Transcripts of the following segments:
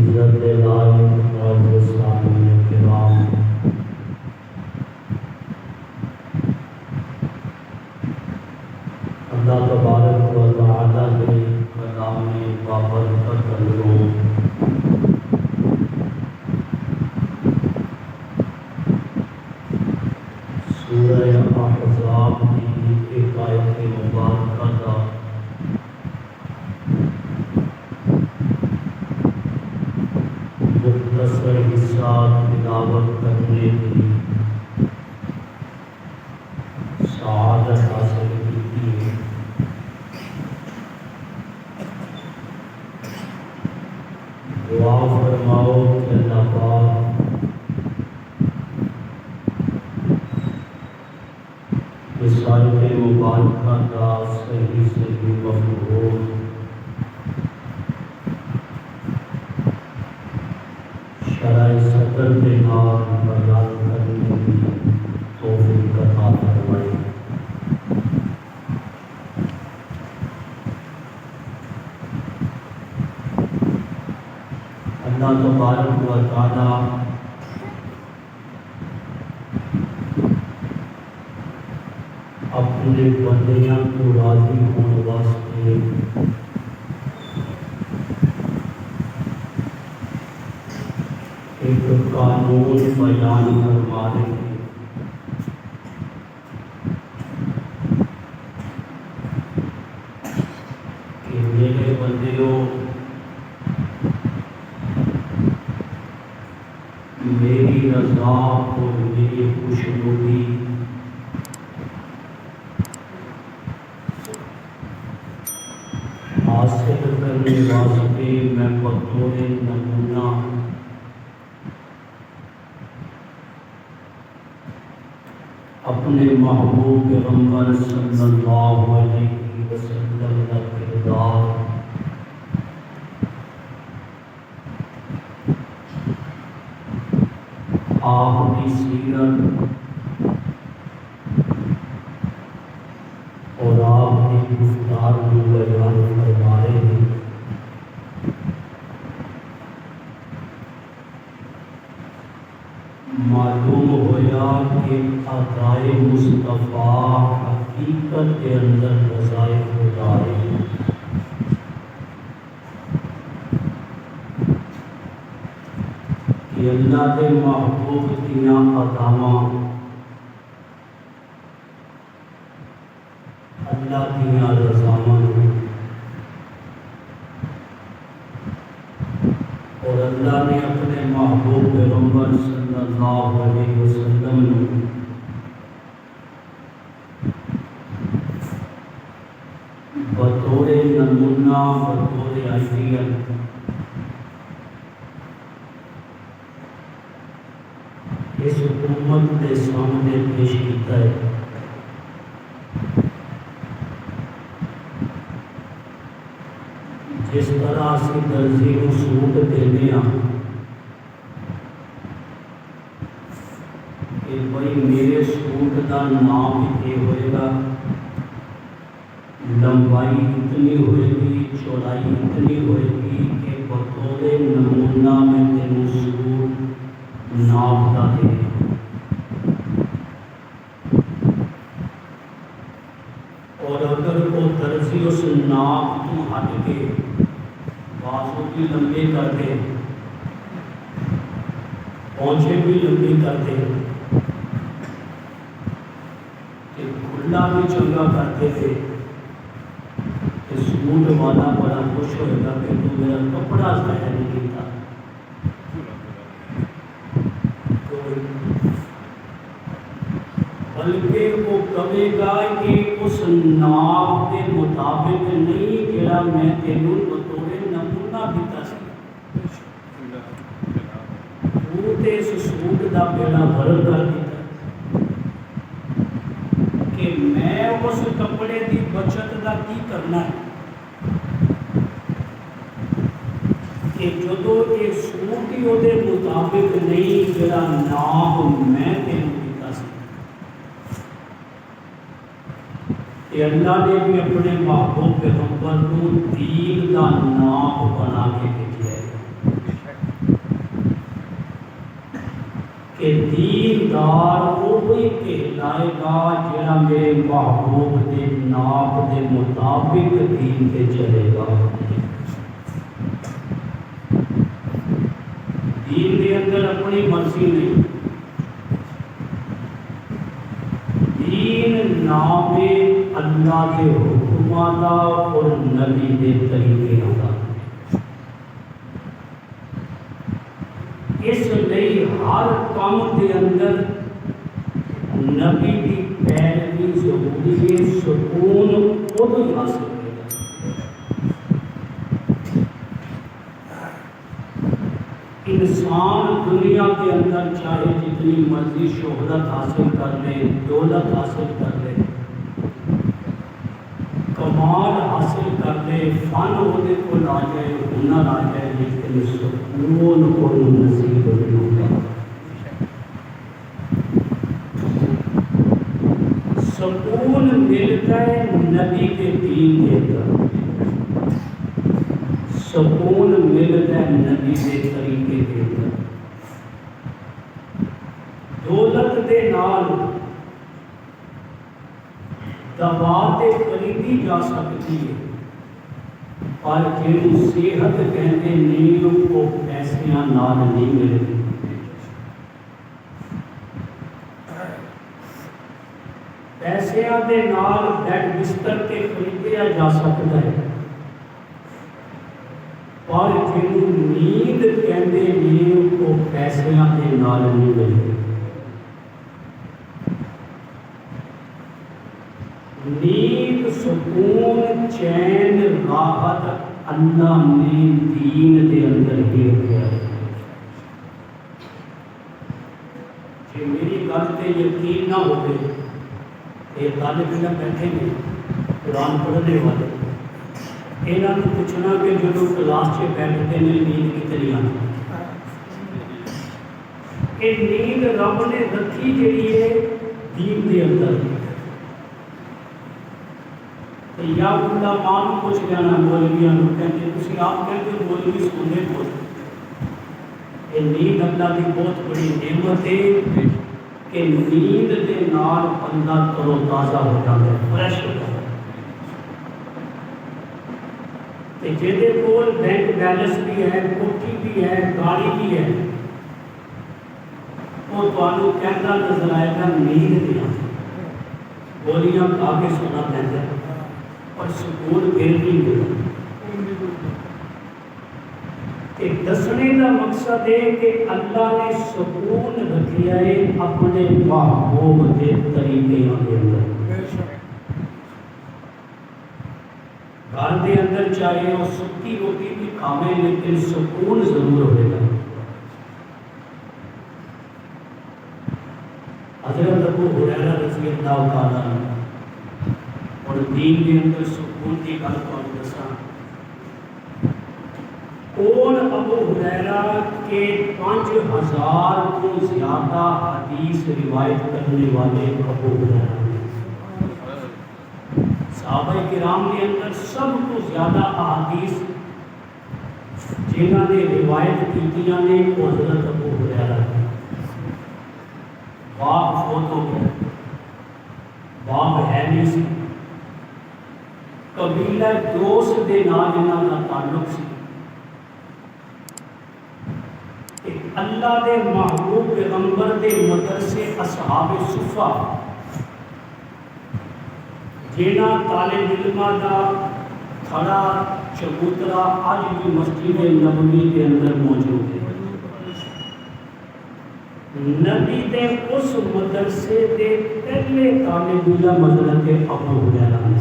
عزت لائق اور سامعین کرام، اللہ تبارک و تعالی کے کلام بابرکت علوم سورہ احزاب کی ایک آیت مبارکہ کا مختصر حصہ تلاوت کرنے کی سعادت حاصل کی ہے۔ دعا فرماؤ کہ اللہ پاک اس آیت مبارکہ کا صحیح مفہوم شرح صدر کے نام بیان کرنے کی توفیق عطا فرمائے۔ اللہ تبارک و تعالی اپنے بندیاں کو راضی ہونے واسطے ایک قانون بیان فرما رہے ہیں کہ میرے بندیوں، میری رضا اور میری خوشنودی حاصل کرنے واسطے میں بطور نمونہ اپنے محبوب پیغمبر صلی اللہ علیہ وسلم کا کردار آپ کی سیرت اور آپ کی گفتار کو بیان فرما رہے ہیں۔ معلوم ہوا کہ عطائے مصطفیٰ حقیقت کے اندر وظائف خدا ہے۔ کہ اللہ کے محبوب دیاں عطاواں اللہ دیاں رضامند ہیں، اور اللہ نے اپنے محبوب پیغمبر صلی اللہ علیہ وسلم بطور نمونہ، بطور آئیڈیل اس حکومت کے سامنے پیش کیتا ہے۔ جس طرح اسی درزی کو سوٹ دینے کہ بھائی میرے سوٹ کا نام یہ ہوئے گا، لمبائی اتنی ہوئے گی، چوڑائی اتنی ہوئے گی کہ بطور نمونہ میں تینوں سوٹ ناپتا دے۔ اور اگر وہ درزی اس ناپ تو ہٹ کے بازو بھی لمبے کر دے، پونچھے بھی لمبی کر دے، کہ کھلا بھی چنگا کرتے تھے، کہ سوٹ والا بڑا خوش ہوئے گا کہ تو میرا کپڑا ضائع نہیں کیتا۔ بلکہ وہ کہے گا کہ اس ناپ کے مطابق نہیں جڑا میں تینوں بطور نمونہ دیتا سی، وہ تے اس سوٹ دا بیڑا غرق کر دیتا کہ میں اس کپڑے دی بچت دا کی کرنا ہے کہ جدو یہ سوٹ ہی وہ مطابق نہیں جڑا ناپ میں تینوں دیتا سی۔ کہ اللہ نے بھی اپنے محبوب پیغمبر کو دین کا ناپ بنا کے بھیجا ہے۔ کہ دیندار وہی کہلائے گا جڑا میرے محبوب دے ناپ دے مطابق دین تے چلے گا۔ دین دے اندر اپنی مرضی نہیں، دین نام اللہ کے حکماں دا اور نبی دے طریقے دا۔ اس لیے ہر کام دے اندر نبی کی پیروی ضروری ہے، سکون ادو ہی حاصل ہوگا۔ انسان دنیا کے اندر چاہے جتنی مرضی شہرت حاصل کر لے، دولت حاصل کر لے، کمال حاصل کر لے، فن ہونے کو لا جائے، ہنر آ جائے، لیکن سکون کو نصیب نہیں ہوگا۔ سکون ملتا ہے نبی کے دین کے اندر، سکون ملتا ہے نبی کے طریقے کے اندر۔ دولت دے نال دوا تے خریدی جا سکتی ہے، پر جنہوں صحت کہتے نہیں وہ پیسیاں نال نہیں ملتی۔ پیسیاں دے نال بیڈ بستر تے خریدیا جا سکتا ہے، پر جنہوں نیند کہتے نہیں وہ پیسیاں دے نال نہیں ملتی۔ نیند، سکون، چین، راحت اللہ نے دین دے اندر ہی رکھا ہے۔ کہ میری گل تے یقین نہ ہوگی، یہ طالب علم بیٹھے ہیں قرآن پڑھنے والے، یہاں نے پوچھنا کہ جب کلاس سے بیٹھتے ہیں نیند کتنی آتی؟ یہ نیند رب نے رکھی جڑی ہے دین دے اندر۔ یا اللہ ماں کو پوچھ لینا مولویاں کو کہتے تسی آپ کہتے ہو مولوی سکولے پوچھ، یہ نیند اللہ کی بہت بڑی نعمت ہے کہ نیند دے نال بندہ تر و تازہ ہو جاتا ہے، فریش ہو جاتا ہے۔ جہدے کول بینک بیلنس بھی ہے، کوٹھی بھی ہے، گاڑی بھی ہے، وہ تمہیں کہتا نظر آئے گا نیند دیا گولیاں کھا کے سونا پہنتا ہے، اور سکون پھر نہیں ملا۔ ایک دسنے کا مقصد ہے کہ اللہ نے سکون رکھیا ہے اپنے محبوب کے طریقے کے اندر۔ گھر کے اندر چاہے وہ سکی روٹی بھی کھاوے لیکن سکون ضرور ہوئے گا۔ حضرت ابو ہریرہ رضی اللہ تعالیٰ عنہ اور دین کے اندر سکون کی گل کو دساں، کون ابو ہریرہ کے 5000 کو زیادہ حدیث روایت کرنے والے ابو ہریرہ صحابہ کرام کے اندر سب کو زیادہ احادیث جنہوں نے روایت کیتیاں نے وہ حضرت ابو ہریرہ کی۔ باپ فوت ہو گیا، باپ ہے نہیں سی، قبیلہ دوس دے نال انہاں دا تعلق سی۔ اللہ دے محبوب پیغمبر دے مدرسے اصحاب صفہ جنہاں طالب علماں دا کھڑا چبوترا آج بھی مسجد نبوی کے اندر موجود ہے۔ نبی دے اس مدرسے دے پہلے طالب علم حضرت ابو ہریرہ نے،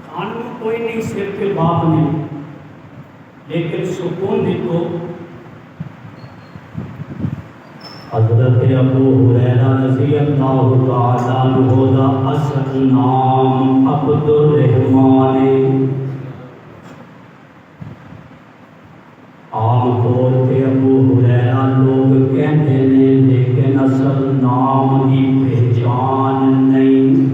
قانون کوئی نہیں، سر کے باپ نہیں، لیکن سکون دیکھو حضرت ابو ہریرہ رضی اللہ تعالیٰ عنہ دا اصل نام عبد الرحمن، عام طور پہ ابو ہریرہ لوگ کہتے ہیں لیکن اصل نام کی پہچان نہیں۔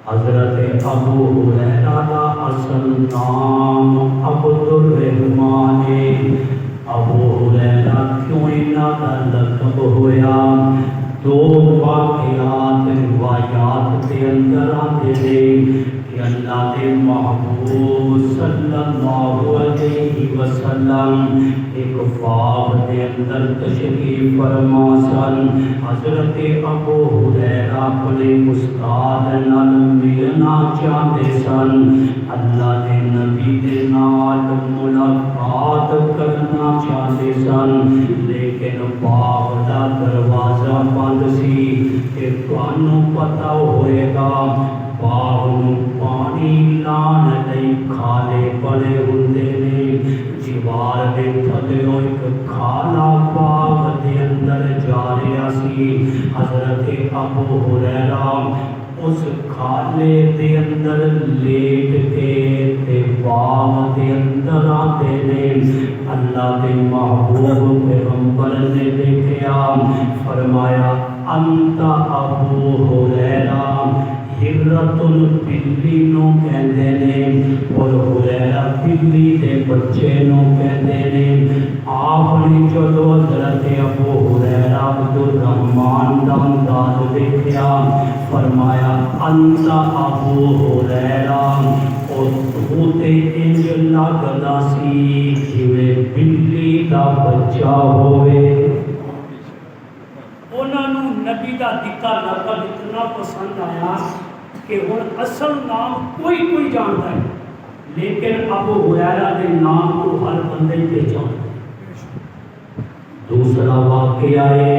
حضرت ابو ہریرہ کا اصل نام عبد الرحمن ابو انہاں دا لقب ہویا دو واقعات روایات کے اندر آتے ہیں کہ اللہ کے محبوب صلی اللہ علیہ وسلم ایک خواب کے اندر تشریف فرما سن. حضرت ابو ہریرہ اپنے استاد نال ملنا چاہتے سن. اللہ کے نبی دے نال ملاقات کرنا چاہتے سن لیکن باغ دا دروازہ بند سی. کہ تانوں پتہ ہوئے گا باغ نوں پانی لان لئی کھالے بڑے ہوندے نے. دیوار دے تھلوں ایک کھالا باغ دے اندر جا رہا سی. حضرت ابو ہریرہ اس کھالے دے اندر لیٹ کے تے باغ دے اندر آتے نے. اللہ دے محبوب پیغمبر نے دیکھا فرمایا انت ابو ہریرہ. ہرۃ بلی نو کہندے نے اور ہریرہ بلی دے بچے نو کہندے نے. آپ نے جدو حضرت ابو ہریرہ عبد الرحمن دا انداز دیکھا فرمایا انت ابو ہریرہ اور تو تے انج لگدا سی جویں بلی دا بچہ ہوئے. انہاں نوں نبی دا دتا لقب اتنا پسند آیا کہ ہن اصل نام کوئی جانتا ہے لیکن ابو ہریرہ دے نام کو ہر بندے پہچانتا ہے. دوسرا واقعہ ہے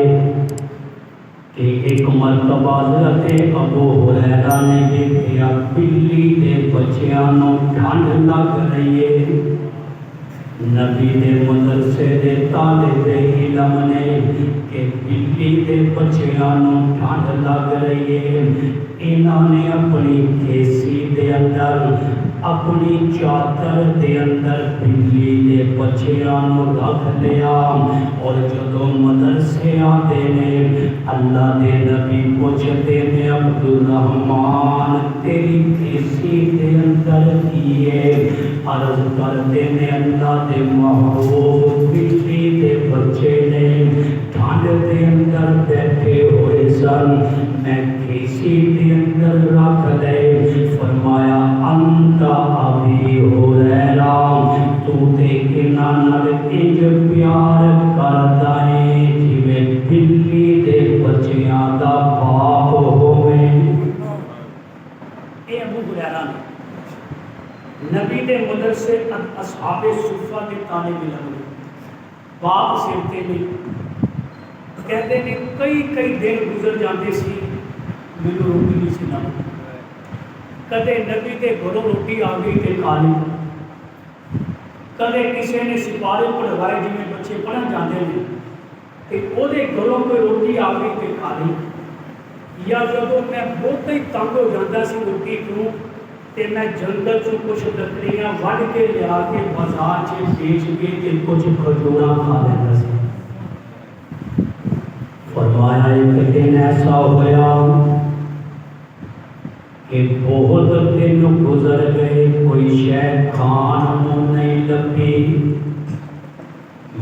کہ ایک مرتبہ حضرت ابو ہریرہ نے دیکھا بلی دے بچیاں نوں ٹھنڈ لگ رہی ہے. نبی دے مدرسے دے طالب علم نے کہ بلی دے بچیاں نوں ٹھنڈ لگ رہی ہے. انہوں نے اپنی کھیسی دے اندر اپنی چادر دے اندر بلی دے بچیاں نوں رکھ لیا اور جدو مدرسے آتے نے اللہ دے نبی پوچھتے نے عبد الرحمن تیری کھیسی دے اندر کیے. عرض کرتے نے اللہ دے محبوب بلی دے بچے نے ٹھنڈ دے اندر بیٹھے ہوئے سن میں کھیسی دے اندر رکھ لے. فرمایا انت ابی ہریرہ تو تے انہاں نال انج پیار کردا ہے جویں بلی دے بچیاں دا باپ ہووے. اے ابو ہریرہ نبی دے مدرسے اصحاب صفہ دے طالب علم باپ سیکھتے نے کہتے نے کئی دن گزر جاتے سی مینوں روٹی نہیں سی لبھدی. کدے نبی دے گھروں روٹی آ گئی تے کھا لی. کدے کسی نے سپارے پڑھوائے جویں بچے پڑھن جاندے نے تے او دے گھروں کوئی روٹی آ گئی تے کھا لی. یا جدوں میں بہت ہی تنگ ہو جاتا سی روٹی تو تے میں جنگل چوں کچھ لکڑیاں وڈ کے لیا کے بازار چ بیچ کے تے کچھ کھجوراں کھا لینا سی. فرمایا ایک دن ایسا ہوا کہ بہت دن گزر گئے کوئی شے کھان نوں نہیں لبھی.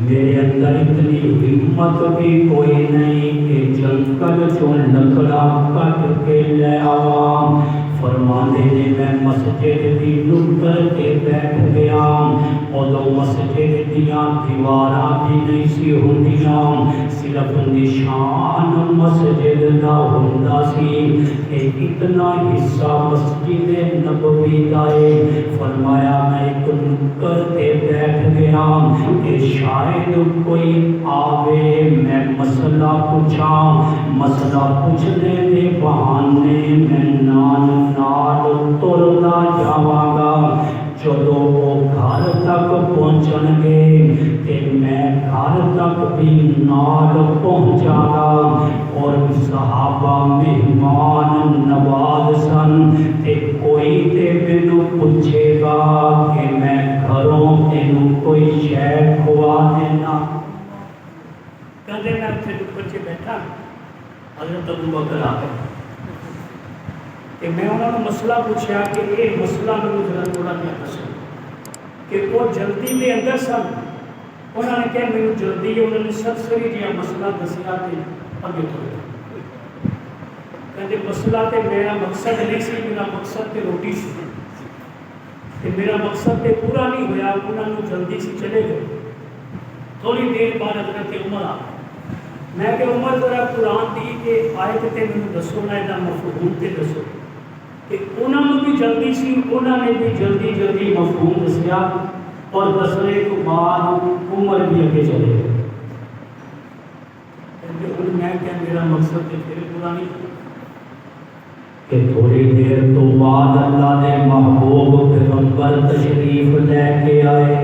میرے اندر اتنی ہمت بھی کوئی نہیں کہ جنگل چوں لکڑا کٹ کے لے آواں. فرماندے نے میں مسجد دی نکڑ کے بیٹھ گیا. ادو مسجد دیاں دیواراں بھی نہیں سی ہوندیاں صرف نشان مسجد دا ہوندا سی کہ اتنا حصہ مسجد نبوی دا ہے. فرمایا میں ایک نکڑ تے بیٹھ گیا کہ شاید کوئی آوے میں مسئلہ پوچھاں. مسئلہ پوچھنے دے بہانے میں نال تردا جاواں گا. جدو وہ گھر تک پہنچن گے تے میں گھر تک بھی نال پہنچا گا. اور صحابہ مہمان نواز سن تے کوئی تے مینوں پوچھے گا کہ میں گھروں تینوں کوئی شے کھوا دینا. کدے میں اتنے بچے بیٹھا حضرت ابو بکر آ گئے کہ میں انہوں نے مسئلہ پوچھا کہ یہ مسئلہ میرے ذرا تھوڑا کیا دسو کہ وہ جلدی کے اندر سن انہوں نے کہا میرے جلدی ہے، انہوں نے سرسری جہاں مسئلہ دسیا کہ اگے تو کہتے مسئلہ تے میرا مقصد نہیں سی، میرا مقصد تے روٹی سی، تے میرا مقصد تے پورا نہیں ہویا، انہوں نے جلدی سی چلے گئے۔ تھوڑی دیر بعد حضرت عمر آ، میں کہ عمر ذرا قرآن دی کہ آیت تے مینوں دسو نا، ایدا مفہوم تے دسو کہ انہوں نے بھی جلدی سی، انہوں نے بھی جلدی جلدی مفہوم دسیا، اور دسنے کو بعد عمر بھی اگے چلے گئے۔ میں کہ میرا مقصد تے پھر پورا نہیں کہ تھوڑی دیر تو بعد اللہ نے محبوب پیغمبر تشریف لے کے آئے۔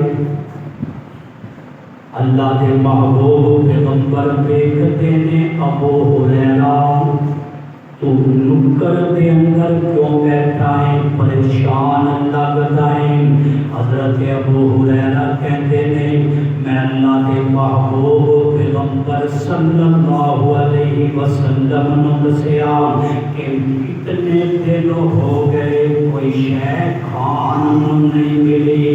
اللہ کے محبوب پیغمبر دیکھتے نے ابو ہریرہ تو نکر دے اندر کیوں بیٹھا ہے، پریشان لگتا ہے۔ حضرت ابو ہریرہ کہتے ہیں میں اللہ کے محبوب پیغمبر صلی اللہ علیہ وسلم نے دسیا کہ کتنے دن ہو گئے کوئی شے کھان نہیں ملی،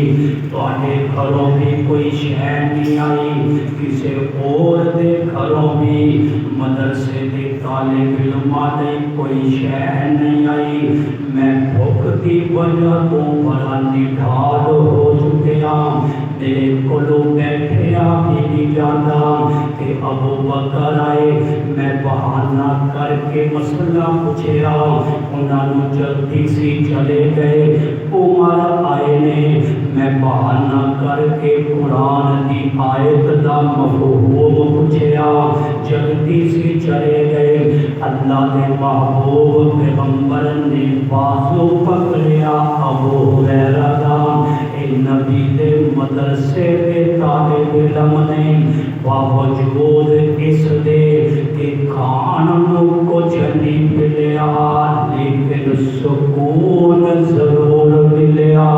تواڈے گھروں بھی کوئی شے نہیں آئی، کسی اور دے گھروں بھی مدرسے دے طالب علماء دے کوئی شے نہیں آئی، میں بھوک کی وجہ تو بڑا نڈھال ہو چکیا، میرے کولوں بیٹھیا بھی نہیں جاتا کہ ابو بکر آئے، میں بہانہ کر کے مسئلہ پوچھیا، انہوں نے جلدی سی چلے گئے۔ عمر آئے نے، میں بہانہ کر کے قرآن کی آیت دا مفہوم پوچھیا، جلدی سی چلے گئے۔ اللہ کے محبوب پیغمبر نے بازو پکڑیا ابو ہریرہ دا، اے نبی دے مدرسے دے طالب علم نے باوجود اس دے کہ کھان کچھ نہیں ملیا لیکن سکون ضرور ملیا۔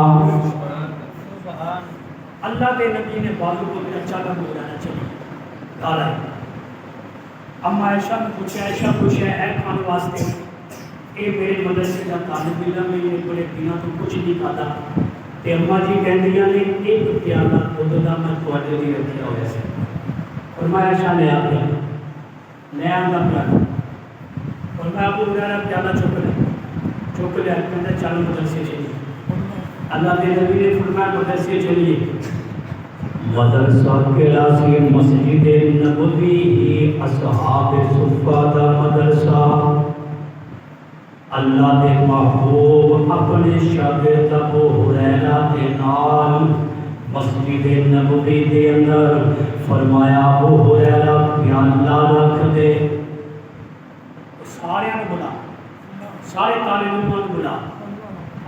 اللہ کے نبی نے بازو کو اچانک ہو جانا چاہیے گالا ہے۔ اما عائشہ نے پوچھا، عائشہ پوچھا اے کھان واسطے، اے میرے مدرسے کا طالب علم میں نے بڑے دنوں تو کچھ نہیں کھاتا، تے اماں جی کہندیاں نے ایک پیالہ دودھ دا میں تواڈے لیے رکھیا ہویا سی، فرمایا عائشہ لے آ گیا، لے آندا پیالہ، فرمایا ابو ہریرہ پیالہ چک لیا، کہندا چل مدرسے چلیے۔ اللہ کے نبی نے فرمایا مدرسے چلیے۔ مدرسہ کلاسی مسجد نبوی اصحاب صفہ دا مدرسہ، اللہ دے محبوب اپنے شاگرد ابو ہریرہ دے نال مسجد نبوی دے اندر، فرمایا ابو ہریرہ پیالہ رکھ دے، سارے نے بلا، سارے طالب علماء نے بلا۔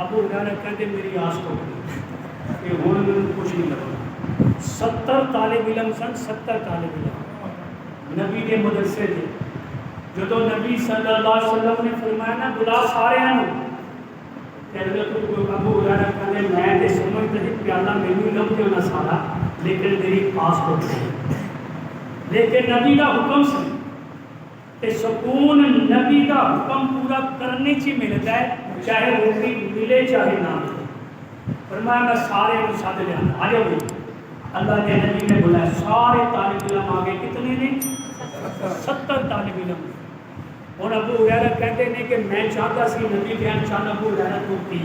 ابو ہریرہ کہتے میری آس تو کہ ہن مینوں کچھ نہیں لگا، 70 طالب علم سن، 70 طالب علم نبی کے مدرسے دے، جدو نبی صلی اللہ علیہ وسلم نے فرمایا نا بلا سارے ابو ہریرہ کہتے میں تے سمجھتے ہی پیالہ مینوں لب ہونا سارا، لیکن میری آس ٹوٹ گئی، لیکن نبی کا حکم سے تے سکون نبی کا حکم پورا کرنے چی ملتا ہے، چاہے روٹی ملے چاہے نہ ملے۔ فرمایا میں سارے کو ساتھ لے آ جاؤ گے۔ اللہ کے نبی نے بولا سارے طالب علم آگے، کتنے نے؟ 70 طالب علم۔ اور ابو ہریرہ کہتے ہیں کہ میں چاہتا سی نبی کہنا چاہتا ابو ہریرہ تو پی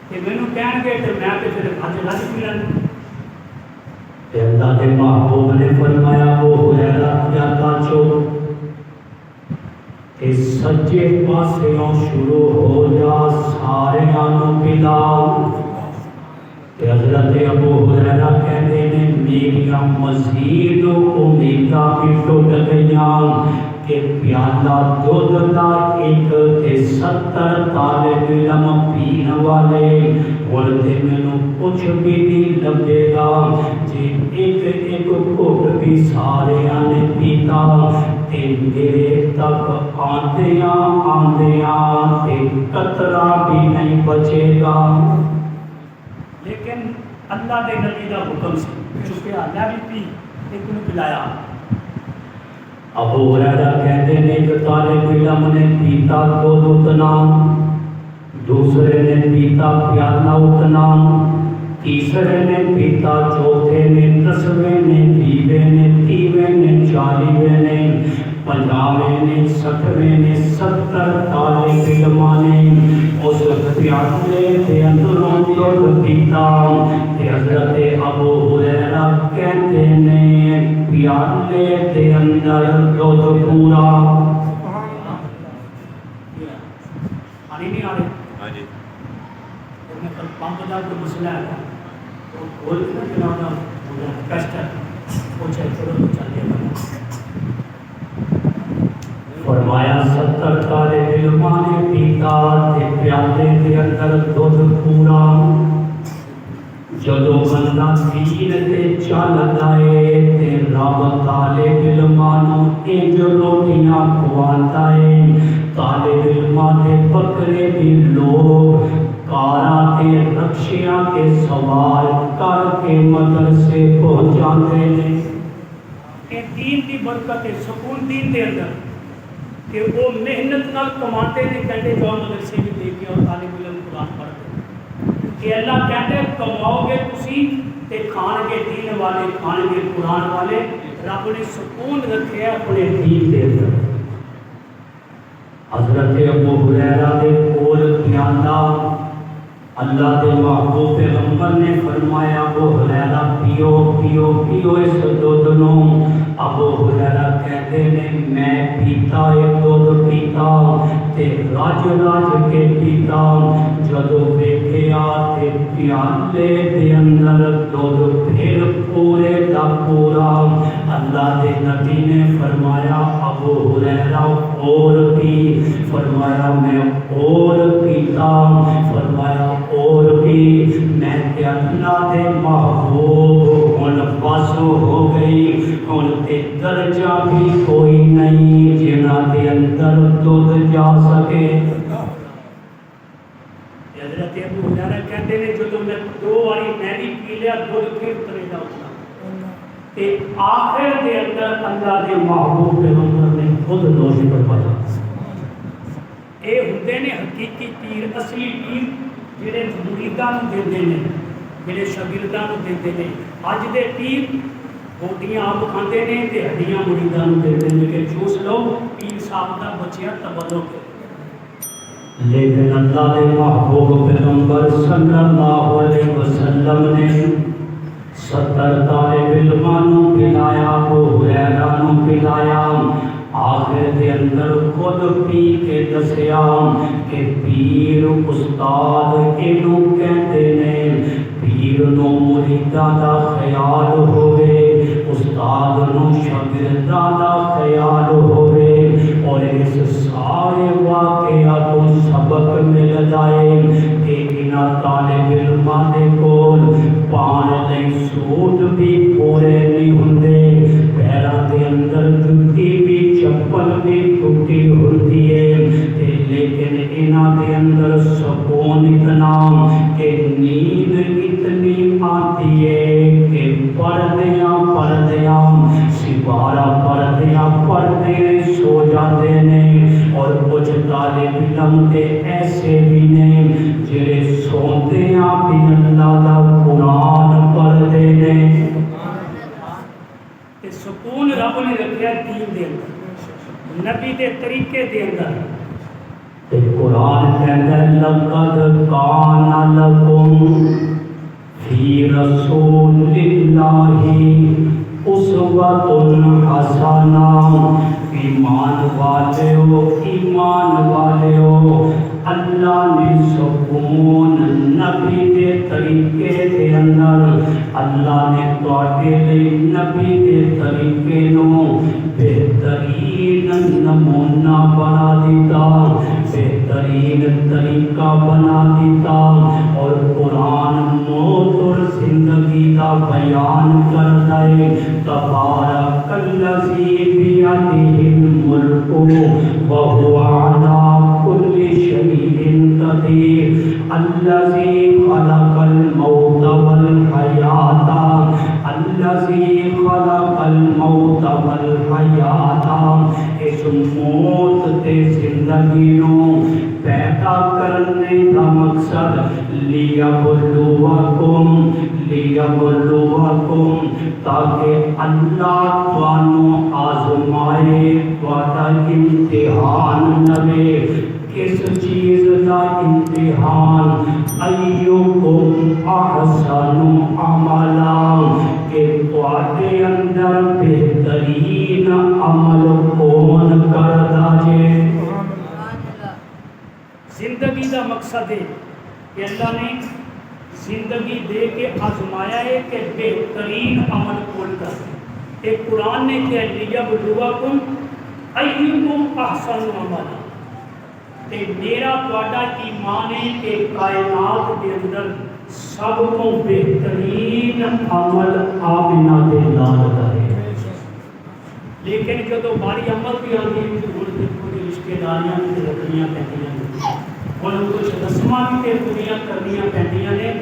کہ مینوں کہن گے کہ میں تے پھر حج نہ پی تے اللہ کے محبوب نے فرمایا ابو ہریرہ کیا تاچو کہ سجے پاسوں شروع ہو جا، سارے آنوں پلاؤ۔ کہ حضرت ابو ہریرہ کہتے ہیں میرا مزید امیداں بھی ٹوٹ گئیاں کہ پیالہ دودھ دا ایک تے 70 طالب علم پین والے، اور تے مینوں کچھ بھی نہیں لبے گا جے ایک ایک گھٹ بھی سارے نے پیتا تے میرے تک آندیاں تے قطرہ بھی نہیں بچے گا۔ لیکن اللہ دے نبی دا حکم سے چکیا، میں بھی پی، ایک نے پلایا۔ ابو ہریرہ کہتے ہیں کہ طالب علم نے پیتا دودھ اتنا، دوسرے نے پیتا پیالہ اتنا، تیسرے نے پیتا، چوتھے نے 10 40 نے 50 نے 60 نے 70 طالب علماں نے اس پیالے دے اندروں دودھ پیتا تے حضرت ابو ہریرہ کہتے نے پیالے دے اندر دودھ پورا پانی نہیں آ رہے ہاں جی پمپ کا کوئی مسئلہ ہے تو کھول کے چلانا کشٹ ہے وہ چیک کرو چلے گا فرمایا 70 طالب علماں نے پیتا تے پیالے دے اندر دودھ پورا جدو بندہ دین تے چل لائے تے رب طالب علماں نوں انج روٹیاں کھواندا ہے طالب علماں دے بکرے بھی لوگ کاراں تے رکشیاں کے سوار کر کے مدرسے پہنچاندے نے کہ دین دی برکت سکون دین دے اندر کہ وہ محنت نال کماتے نے کہتے جو مدرسے بھی لے کے اور طالب علم قرآن پڑھتے کہ اللہ کہتے کماؤ گے تسی تے کھان گے دین والے کھان گے قرآن والے رب نے سکون رکھے اپنے دین دے اندر حضرت ابو ہریرہ دے کول پیاندا اللہ دے محبوب پیغمبر نے فرمایا ابو ہریرہ پیو پیو پیو اس دودھ نوں ابو ہریرہ کہتے نے میں پیتا ایک دودھ پیتا تے راج راج کے پیتا جدو ویکھیا تے پیالے دے اندر دودھ پھر پورے دا پورا اللہ دے نبی نے فرمایا ابو ہریرہ اور پی فرمایا میں اور پیتا فرمایا اور بھی میں تے اللہ دے محبوب ہن بس ہو گئی ہن تے درجہ بھی کوئی نہیں جنہاں دے اندر دودھ جا سکے حضرت ابو ہریرہ کہتے ہیں جو میں 2 بار میں بھی پی لیا دودھ پھر اترے گا تے آخر دے اندر اللہ دے محبوب پیغمبر نے خود نوش فرمایا اے ہوندے نے حقیقی پیر اصلی پیر جڑے مریداں نوں دیندے نے جڑے شاگرداں نوں دیندے نے اج دے پیر بوٹیاں آپ کھاندے نے تے ہڈیاں مریداں نوں دیندے نے کہ چوس لو پیر صاحب دا بچیا تبرک لیکن اللہ دے محبوب پیغمبر صلی اللہ علیہ وسلم نے 70 طالب علماں نوں پلایا ابو ہریرہ نوں پلایا آخر دے اندر خود پی کے دسیا کہ پیر استاد اینو کہتے نے پیر نو مریداں دا خیال ہوئے استاد نو شاگرداں دا خیال ہوئے اور اس سارے واقعہ تو سبق مل جائے کہ انہاں طالب علماں دے کول پان لئی سوٹ بھی پورے نہیں ہوندے پیراں دے اندر جُتی بھی چپل بھی ٹوٹی ہوتی ہے لیکن انہاں دے اندر سکون اتنا کہ نیند اتنی آتی ہے کہ پڑھدیاں سپارہ پڑھدے سو جاتے ہیں اور کچھ طالب علم دے ایسے بھی نے جڑے سوندیاں بھی اللہ دا قرآن پڑھدے نے سکون رب نے رکھیا دین دے اندر نبی دے طریقے دے اندر تے قرآن کہندا ہے لقد کان لکم فی رسول اللہ اسوۃ حسنہ ایمان والےو اللہ نے سکون نبی دے طریقے دے اندر اللہ نے تواڈے لئی نبی دے طریقے نو بہترین نمونہ بنا دیتا بہترین طریقہ بنا دیتا اور قرآن موت اور زندگی کا بیان کرتا ہے تبارک الذی بیدہ الملک وہو علی کل شیء قدیر الذی خلق الموت والحیات الذی خلق الموت والحیات اس موت تے زندگی نو پیدا کرنے کا مقصد لیبلوکم تاکہ اللہ توانو آزمائے والا امتحان نوے کس چیز کا امتحان ایوکم احسن عملا کہ تواڈے اندر بہترین عمل کون کردا جے۔ زندگی کا مقصد ہے کہ اللہ نے زندگی دے کے آزمایا ہے کہ بہترین عمل کون کر۔ ایک قرآن نے کہا لیبلوکم ایکم احسن عملا، تے میرا تواڈا ایمان ہے کہ کائنات کے اندر سب کو بہترین عمل آمنہ دے نال کرے۔ لیکن جدو باری عمل بھی آتی ہے تو کچھ رشتے داریاں بھی رکھنیاں پہنیاں ہیں اور کچھ رسماں بھی پوریاں کرنیاں پہنیاں نے،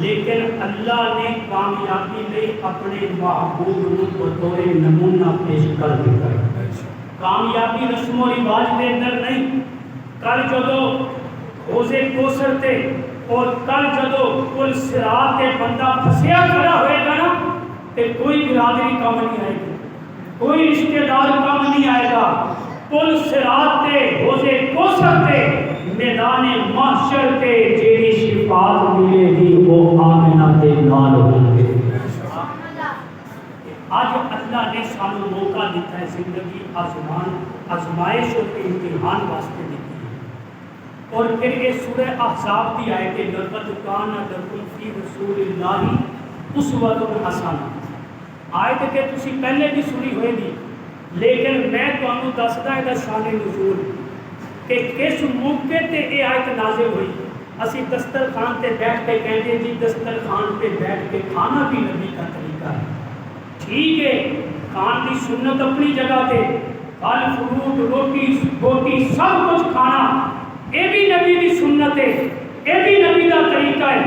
لیکن اللہ نے کامیابی لئی اپنے محبوب کو بطور نمونہ پیش کر دیا۔ کامیابی رسم و رواج کے اندر نہیں، کل جدو حوضے کوثر تے اور کل جدو پل صراط تے بندہ پھسیا کھڑا ہوئے گا نا تے کوئی برادری کم نہیں آئے گی، کوئی رشتہ دار کم نہیں آئے گا۔ پل صراط تے حوضے کوثر تے میدان محشر تے جیڑی شفاعت ملے گی وہ آمنہ دے نال ہوں گے۔ آج اللہ نے سانو موقع دیتا ہے زندگی آزمائش اور امتحان واسطے دیتی ہے۔ اور پھر یہ سورہ احزاب کی آیت لقد کان لکم فی رسول اللہ اسوۃ حسنہ، آیت کہ تسی پہلے بھی سنی ہوئے گی، لیکن میں تمہیں دسدا ہے شان نزول کہ کس موقع تے یہ آیت نازل ہوئی۔ اسی دسترخوان تے بیٹھ کے کہتے ہیں جی دسترخوان پہ بیٹھ کے کھانا بھی نبی کا طریقہ ہے، ٹھیک ہے، کھان کی سنت اپنی جگہ تے، پھل فروٹ روٹی سب کچھ کھانا یہ بھی نبی کی سنت ہے، یہ بھی نبی کا طریقہ ہے،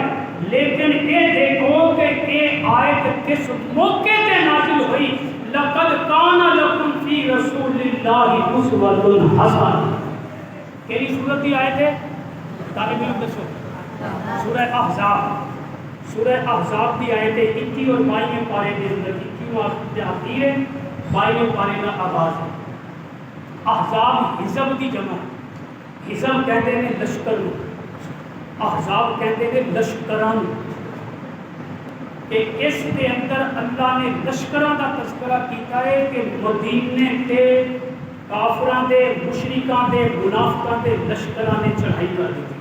لیکن یہ دیکھو کہ یہ آیت کس موقع تے نازل ہوئی۔ لقد کان لکم فی رسول اللہ اسوۃ حسنہ، کیڑی سورت کی آیت ہے؟ طالب علم دسو، سورہ احزاب، سورہ احزاب کی آیت 21 اور 22 پارے کے اندر، 21 آخر ہے 22 پارے کا آغاز ہے۔ احزاب حزب کی جمع، حزب کہتے ہیں لشکر، احزاب کہتے ہیں لشکران، کہ اس کے اندر اللہ نے لشکران کا تذکرہ کیتا ہے کہ مدینے کے کافراں دے مشرکاں دے منافقاں دے لشکراں نے چڑھائی کر دی تھی۔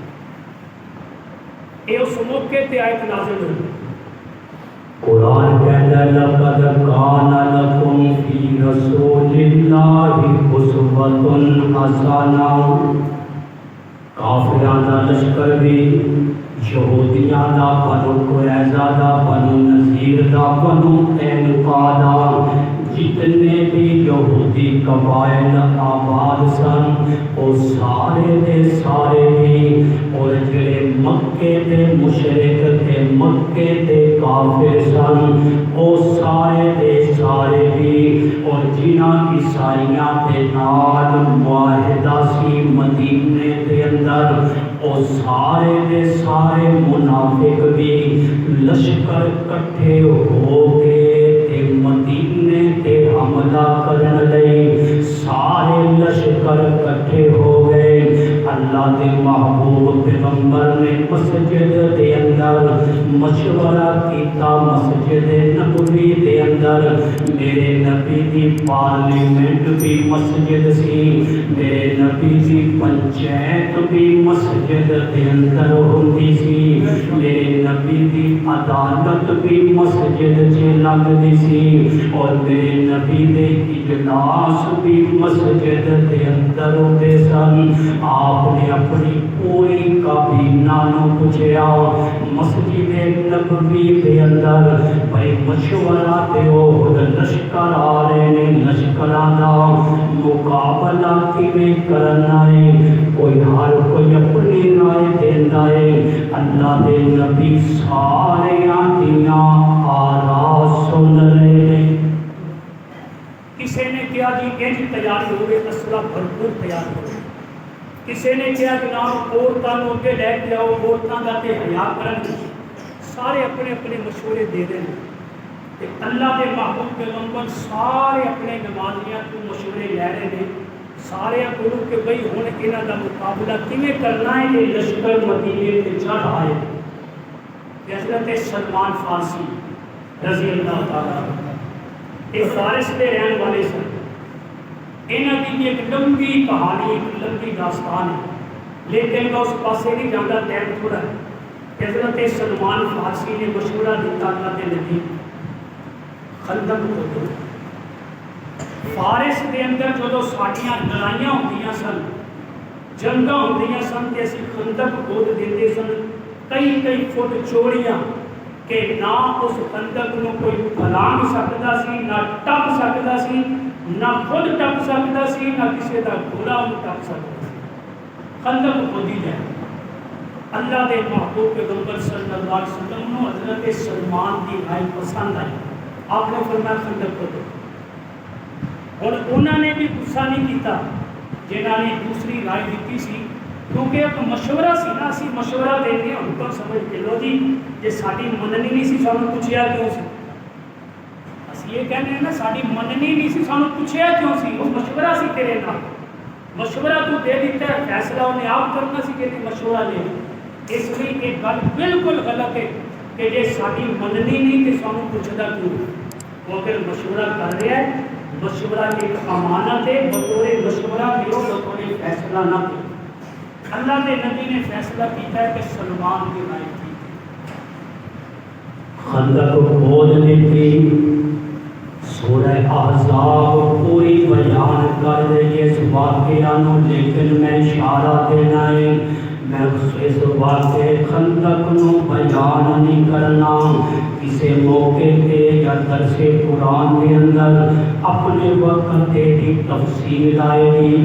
یہ اس موقع تے آیت نازل ہوئی۔ قرآن کہتا ہے لقد کان لکم فی رسول اللہ اسوۃ حسنہ، کافراں دا لشکر بھی، یہودیاں دا، بنو قریظہ دا، بنو نذیر دا، بنو قینقاع دا، جتنے بھی یہودی قبائل آباد سن وہ سارے دے سارے بھی، اور جڑے مکے دے مشرک تے مکے دے کافر سن وہ سارے دے سارے بھی، اور جنہاں عیسائیاں تے نال معاہدہ سی مدینے دے اندر وہ سارے دے سارے منافق بھی لشکر کٹھے ہو کے تے مدینے تے حملہ کرن لئی سارے لشکر کٹھے ہو گئے۔ اللہ دے محبوب پیغمبر نے مسجد دے اندر مشورہ کیتا، مسجد نبوی دے اندر میرے نبی دی پارلیمنٹ بھی مسجد سی، میرے نبی دی پنچایت بھی مسجد دے اندر ہوندی سی، میرے نبی دی عدالت بھی مسجد چ لگدی سی، اور میرے نبی دے اجلاس بھی مسجد دے اندر ہوندے سن۔ آپ نے اپنی پوری کابینہ نو پوچھیا مسجد نبوی دے اندر بھائی مشورہ دیو، لشکر آ رہے نے، لشکراں دا مقابلہ کیویں کرنا ہے، کوئی ہر کوئی اپنی رائے دیندا ہے۔ اللہ دے نبی ساریاں دیاں آراء سن رہے ہیں۔ کسی نے کہا جی انج تیاری ہوئے، اسلحہ بھرپور تیار ہوئے، کسی نے کہا جناب عورتوں کو اگے لے کے آؤ، عورتوں کا تے حیا کرن، سارے اپنے اپنے مشورے دے رہے ہیں۔ کہ اللہ کے محبوب پیغمبر سارے اپنے نمازیاں کو مشورے لے رہے ہیں سارے کو کہ بھئی ہوں یہاں کا مقابلہ کیویں کرنا ہے. یہ لشکر مدینے سے چڑھ آئے حضرت سلمان فارسی رضی اللہ تعالیٰ یہ فارس کے رہن والے سن. یہاں کی ایک لمبی کہانی ایک لمبی داستان ہے لیکن میں اس پاسے نہیں جانا ٹائم تھوڑا ہے. حضرت سلمان فارسی نے مشورہ دیتا اللہ کے نبی خندق کھودو. فارس کے اندر جو ساڈیاں لڑائیاں ہوندیاں سن جنگاں ہوندیاں سن تے اسی خندق کھود دیندے سن کئی فٹ چوڑیاں کہ نہ اس خندق نو کوئی پھلانگ سکتا سی نہ ٹپ سکتا سی نہ خود ٹپ سکتا سی نہ کسی کا گھوڑا انہوں ٹپ سکتا سی. خندق کھودی جائے. اللہ کے محبوب پیغمبر صلی اللہ علیہ وسلم نو حضرت سلمان کی رائے پسند آئی. آپ نے فرمایا خندق کھودو. اور انہوں نے بھی غصہ نہیں کیتا جنہوں نے دوسری رائے دیتی سی کیونکہ ایک مشورہ سی نا اسی مشورہ دیتے ہیں حکم سمجھ کے لو جی جی ساری مننی نہیں سی سانو پوچھیا کیوں سی. اسی یہ کہنے ہیں نا ساری مننی نہیں سی سانو پوچھیا کیوں سی. وہ مشورہ سی تیرے نال مشورہ تو دے دیتا ہے فیصلہ انہیں آپ کرنا سی کہ مشورہ لے. اس لیے یہ گل بالکل غلط ہے کہ جی ساری مننی نہیں تو سانو پوچھتا کیوں. وہ اگر مشورہ کر رہا ہے مشورہ ایک امانت ہے بطور مشورہ دیو بطور فیصلہ نہ دو. اللہ کے نبی نے فیصلہ کیا ہے کہ سلمان کی رائے تھی خندق کو کھود دیتی. سورہ احزاب پوری بیان کر رہی ہے اس واقعہ نو لیکن میں اشارہ دینا ہے میں اس واقعے خندق نو بیان نہیں کرنا. کسی موقع تے یا درس قرآن کے اندر اپنے وقت کی تفصیل آئے گی.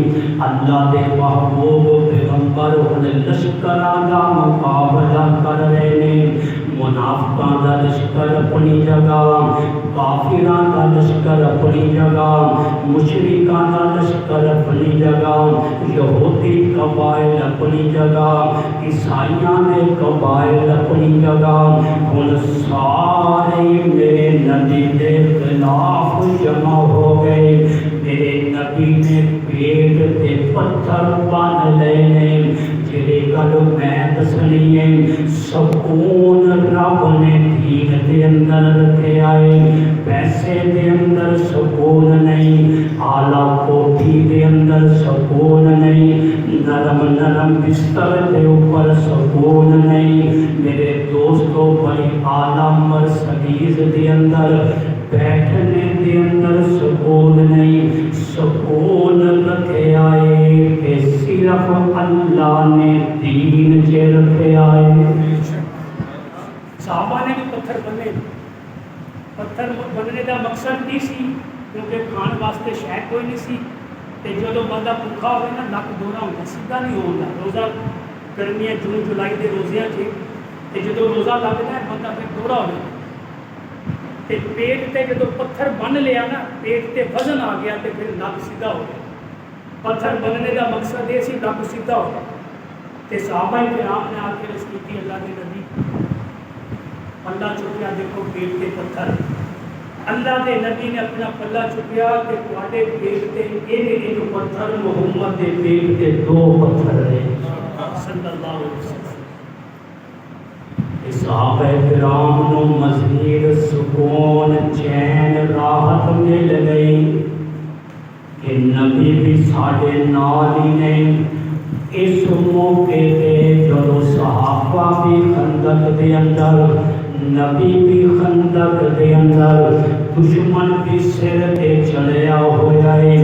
اللہ دے محبوب پیغمبر ان لشکراں دا مقابلہ کر رہے ہیں. منافقاں دا لشکر اپنی جگہ کافراں دا لشکر اپنی جگہ مشرکاں دا لشکر اپنی جگہ یہودی قبائل اپنی جگہ عیسائیاں دے قبائل اپنی جگہ. ہن سارے میرے نبی کے خلاف جمع ہو گئے. میرے نبی نے پیٹ تے پتھر بن لے جڑے گل میں دسنی ہے. سکون رب نے دین دے اندر رکھے آئے. پیسے دے اندر سکون نہیں اعلیٰ کوٹھی دے اندر سکون نہیں نرم بستر دے اوپر سکون نہیں. میرے دوستو بڑی اعلیٰ مرسڈیز دے اندر بیٹھنے دے اندر سکون نہیں. سکون رکھے آئے کہ صرف اللہ نے دین چے رکھے آئے. صحابہ نے بھی پتھر بنے. پتھر بننے کا مقصد نہیں سی کیونکہ کھان واسطے شاید کوئی نہیں سی. جب بندہ بھوکا ہوئے نا نک دورا ہوتا سیدھا نہیں ہوتا. روزہ گرمیاں جون جولائی کے روزیاں سے جب روزہ لگتا ہے بندہ پھر دورا ہو جائے. پیٹ تے جب پتھر بن لیا نا پیٹ تے وزن آ گیا تو پھر نک سیدھا ہو گیا. پتھر بننے کا مقصد یہ سی نک سیدھا ہو گیا. صحابہ کرام نے آ کے رس کی اللہ کے نبی پلہ چکیا دیکھو پیٹ کے پتھر. اللہ کے نبی نے اپنا پلہ چکیا کہ تواڈے پیٹ تے ایک پتھر محمد دے پیٹ کے 2 پتھر ہیں صلی اللہ علیہ وسلم. صحابہ کرام نو مزید سکون چین راحت مل گئی کہ نبی بھی ساڈے نال ہی نے. اس موقع تے جو صحابہ بھی خندق دے اندر نبی بھی خندق دے اندر دشمن بھی سر تے چڑھیا ہوا ہے.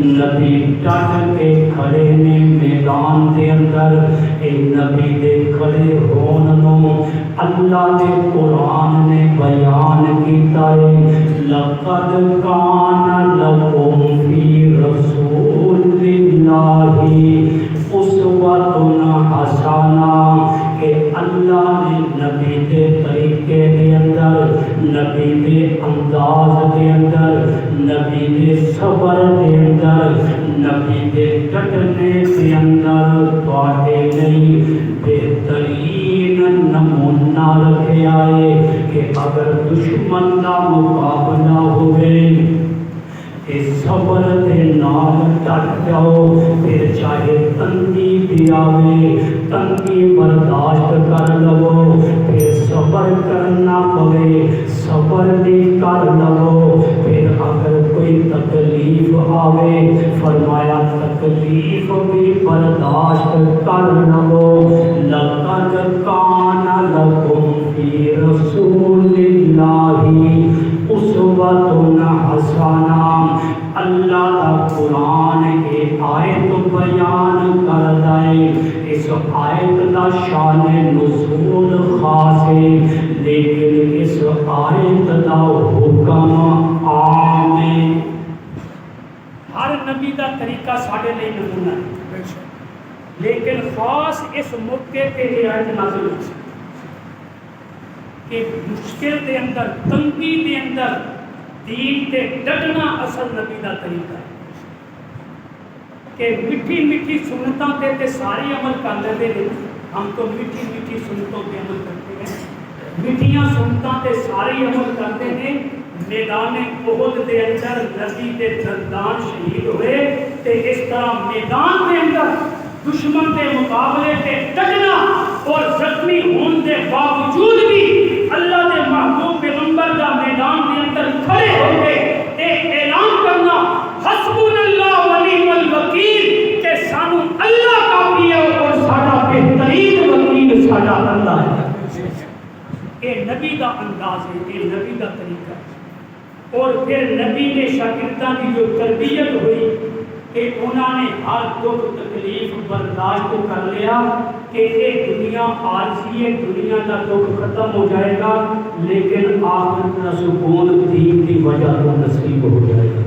نبی ڈٹ کے کھڑے نے میدان دے اندر. اے نبی دے کھڑے ہون نو اللہ دے قرآن نے بیان کیتا ہے لقد کان لکم فی رسول اللہ اسوۃ حسنہ. کہ اللہ نے نبی دے طریقے دے اندر نبی دے انداز دے اندر نبی دے صبر دے اندر نبی دے ڈٹنے دے اندر تواڈے لئی بہترین نمونہ رکھے آئے کہ اگر دشمن کا مقابلہ ہوئے صبر دے نال ڈٹ جاؤ، پھر چاہے تنگی بھی آوے تنگی برداشت کر لو، پھر صبر کرنا پوے صبر بھی کر لو، پھر اگر کوئی تکلیف آوے فرمایا تکلیف بھی برداشت کر لو۔ لقد کان لکم فی رسول اللہ اسوۃ حسنہ، اللہ کا قرآن ایک آیت بیان کر دے، اس آیت کا شان نزول خاص ہے، لیکن اس آیت کا حکم عام ہے۔ ہر نبی کا طریقہ ساڑھے لئے نمونہ ہے، لیکن خاص اس موقع پہ یہ آیت نازل ہوئی کہ مشکل دے اندر تنگی دے اندر دین تے ڈٹنا اصل نبی دا طریقہ ہے، کہ میٹھی میٹھی سنتوں تے ساری عمل کر لیتے ہیں، ہم تو میٹھی میٹھی سنتوں پہ عمل کرتے ہیں، میٹھیاں سنتوں تے ساری عمل کرتے ہیں، میدان احد دے اندر نبی دے دردان شہید ہوئے، تے اس طرح میدان دے اندر دشمن کے مقابلے تے ڈٹنا اور زخمی ہون دے باوجود بھی اللہ دے محبوب پیغمبر کا میدان کے اندر کھڑے ہو گئے، ایک اعلان کرنا حسبنا اللہ و نعم الوکیل، کہ سانو اللہ کافی ہے اور ساڈا بہترین وکیل ساڈا اللہ ہے۔ یہ نبی کا انداز ہے، یہ نبی کا طریقہ ہے۔ اور پھر نبی نے شاگرداں کی جو تربیت ہوئی کہ انہوں نے ہر دکھ تکلیف برداشت کر لیا کہ یہ دنیا عارضی ہے، دنیا کا دکھ ختم ہو جائے گا، لیکن آخرت کا سکون دین کی وجہ سے نصیب ہو جائے گا۔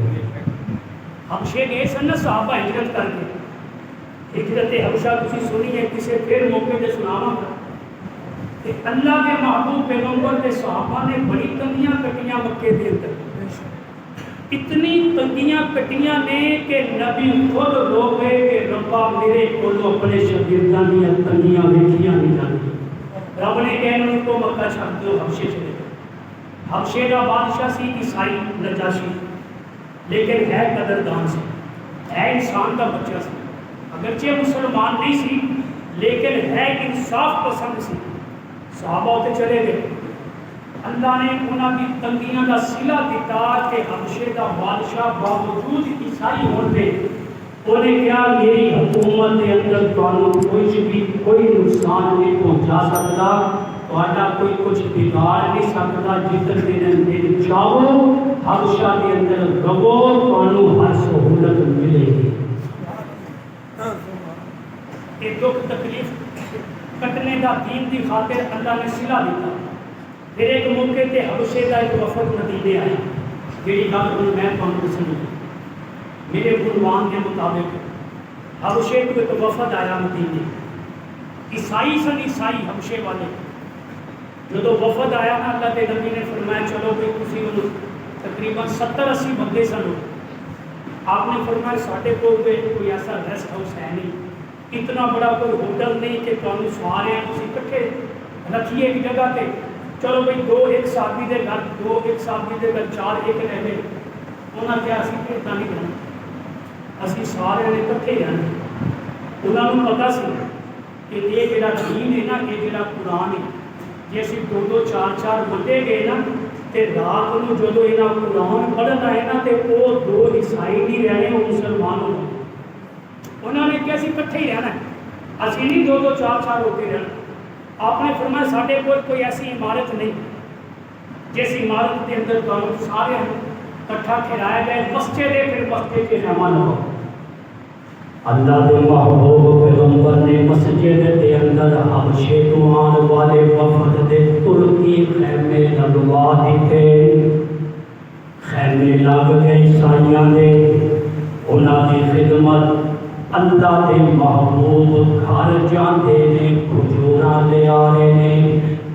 حبشے گئے سن صحابہ ہجرت کر کے، ہجرت حبشہ کسی سنی ہے کسی پھر موقع سے سناواں گا کہ اللہ کے محبوب پیغمبر کے صحابہ نے بڑی تنگیاں کٹیاں مکے دے اندر، اتنی تنگیاں کٹیاں نے کہ نبی خود رو گئے کہ ربا میرے کولو اپنے شاگرداں دیاں تنگیاں ویکھیاں نہیں جاندیاں۔ رب نے کہا ان کو مکہ چھڈ دو، حبشے چلے گئے۔ حبشے کا بادشاہ سی عیسائی نجاشی، لیکن ہے قدردان سی، ہے انسان کا بچہ سی، اگرچہ مسلمان نہیں سی لیکن ہے انصاف پسند سی۔ صحابہ ہوتے چلے گئے، اللہ نے انہوں کی تنگیاں کا صلہ دیتا کہ حبشے کا بادشاہ باوجود عیسائی ہونے انہیں کیا میری حکومت کے اندر کوئی نقصان نہیں پہنچا سکتا، تہاڈا کوئی کچھ بگاڑ نہیں سکتا، جتنے دن چاہو حبشہ کے اندر رہو، تانوں ہر سہولت ملے گی۔ یہ دکھ تکلیف کٹنے کا دین کی خاطر اللہ نے صلہ دیتا۔ پھر ایک موقع تے حبشے کا ایک وفد مدینے آیا، جیڑی گل میں تمہیں دسنی میرے عنوان کے مطابق حبشے کو ایک وفد آیا مدینے، عیسائی سن، عیسائی حبشے والے۔ جب وفد آیا نا اللہ کے نبی نے فرمایا چلو بھائی تسی تقریباً 70-80 بندے سن، آپ نے فرمایا ساڈے کول کوئی ایسا ریسٹ ہاؤس ہے نہیں، اتنا بڑا کوئی ہوٹل نہیں کہ تمہیں سارے تسی اکٹھے رکھیے ایک جگہ تے، چلو بھائی دو ایک صحابی دے گھر، دو ایک صحابی دے گھر، چار ایک رہ گئے۔ انہاں کیا اسی اتنا نہیں کرنا، اسی سارے نے اکٹھے رہنا۔ انہاں نوں پتہ سی کہ یہ جڑا دین ہے نا، یہ جڑا قرآن ہے، جے اسی دو دو چار چار بندے گئے نا تے رات نوں جدوں انہاں قرآن پڑھن آئے نا تے وہ دو عیسائی نہیں رہنے، وہ مسلمان ہو گئے۔ انہوں نے کیا اسی اکٹھے ہی رہنا ہے، اسی نہیں دو دو چار چار ہوتے رہنا۔ آپ نے فرمایا ساڈے کوئی ایسی عمارت نہیں جس عمارت کے اندر تمہیں سارے اکٹھا ٹھہرایا جائے، مسجد ہے، پھر مسجد کے مہمان ہو۔ اللہ کے محبوب پیغمبر نے مسجد کے اندر حبشے تو آن والے وفد دے ترکی خیمے لگوا دیتے، خیمے لگ گئے عیسائیاں دے، انہاں دی خدمت اللہ دے محبوب گھر جاندے نے، کھجوراں لے آ رہے نے،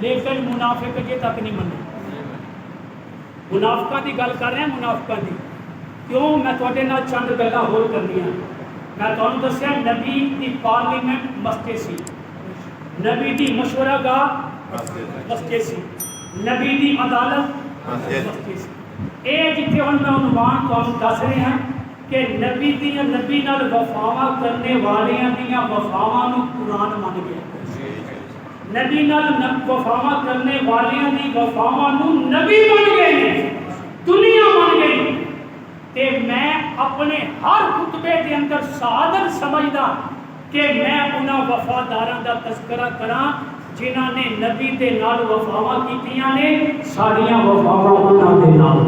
لیکن منافق اجے تک نہیں منے. منافقاں دی گل کر رہے ہیں, منافقاں دی. کیوں؟ میں تواڈے نال چند گلاں ہور کرنیاں. میں تانوں دسیا نبی دی پارلیمنٹ مسجد سی, نبی دی مشورہ گاہ مسجد سی, نبی دی عدالت مسجد سی. اے جتھے ہن میں عنوان تانوں دس رہے ہیں کہ نبی دیاں نبی نال وفاواں کرنے والیاں دیاں وفاواں نو قرآن من گیا. نبی نال وفاواں کرنے والیاں دی وفاواں نو نبی من گئے نے, دنیا من گئی. تے میں اپنے ہر خطبے دے اندر سعادت سمجھدا کہ میں انہاں وفاداراں دا تذکرہ کراں جنہاں نے نبی دے نال وفاواں کیتیاں نے, ساڈیاں وفاواں انہاں دے نال.